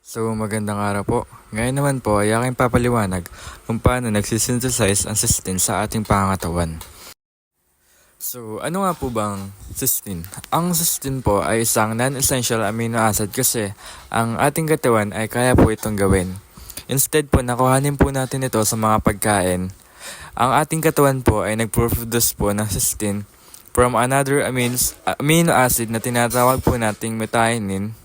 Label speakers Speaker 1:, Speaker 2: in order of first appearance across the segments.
Speaker 1: So magandang araw po. Ngayon naman po ay aking papaliwanag kung paano nagsisynthesize ang cysteine sa ating pangangatawan. So ano nga po bang cysteine? Ang cysteine po ay isang non-essential amino acid kasi ang ating katawan ay kaya po itong gawin. Instead po nakuhanin po natin ito sa mga pagkain. Ang ating katawan po ay nagproduce po ng cysteine from another amino acid na tinatawag po nating methionine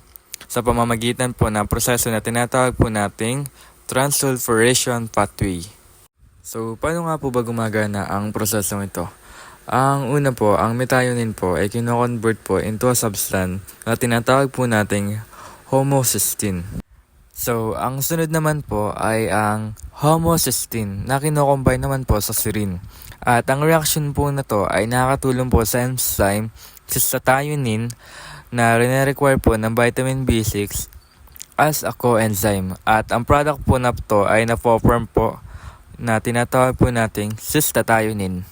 Speaker 1: sa pamamagitan po ng proseso na tinatawag po nating transsulfuration pathway. So, paano nga po ba gumagana ang prosesong ito? Ang una po, ang methionine po ay kino-convert po into a substance na tinatawag po nating homocysteine. So, ang sunod naman po ay ang homocysteine na kino-combine naman po sa serine. At ang reaction po na to ay nakakatulong po sa enzyme cystathionine na rene-require po ng vitamin B6 as a coenzyme. At ang product po na to ay na-form po na tinatawag po nating cystathionine.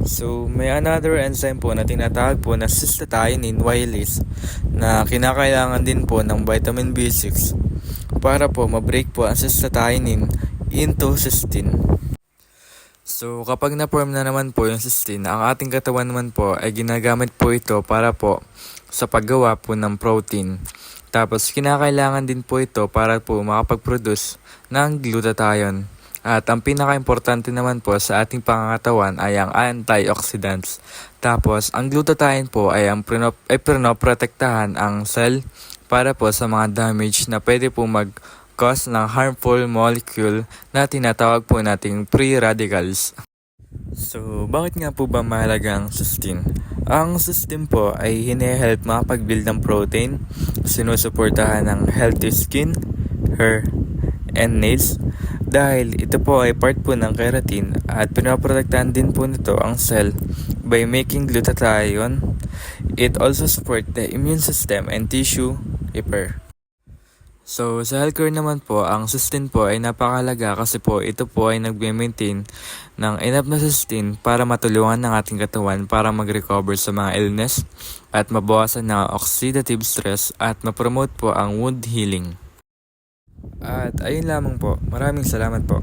Speaker 1: So, may another enzyme po na tinatawag po na cystathionine Y-lase na kinakailangan din po ng vitamin B6 para po ma-break po ang cystathionine into cysteine. So, kapag na-form na naman po yung cysteine, ang ating katawan naman po ay ginagamit po ito para po sa paggawa po ng protein. Tapos, kinakailangan din po ito para po makapag-produce ng glutathione. At ang pinaka-importante naman po sa ating pangangatawan ay ang antioxidants. Tapos, ang glutathione po ay pinoprotektahan ang cell para po sa mga damage na pwede po mag-cause ng harmful molecule na tinatawag po nating free radicals. So, bakit nga po ba mahalaga ang cysteine? Ang cysteine po ay hine-help makapag-build ng protein, sinusuportahan ng healthy skin, hair, and nails dahil ito po ay part po ng keratin at pinaprotektahan din po nito ang cell by making glutathione. It also supports the immune system and tissue repair. So, sa healthcare naman po, ang cysteine po ay napakahalaga kasi po ito po ay nagme-maintain ng enough na cysteine para matulungan ng ating katawan para mag-recover sa mga illness at mabawasan ng oxidative stress at ma-promote po ang wound healing. At ayun lamang po. Maraming salamat po.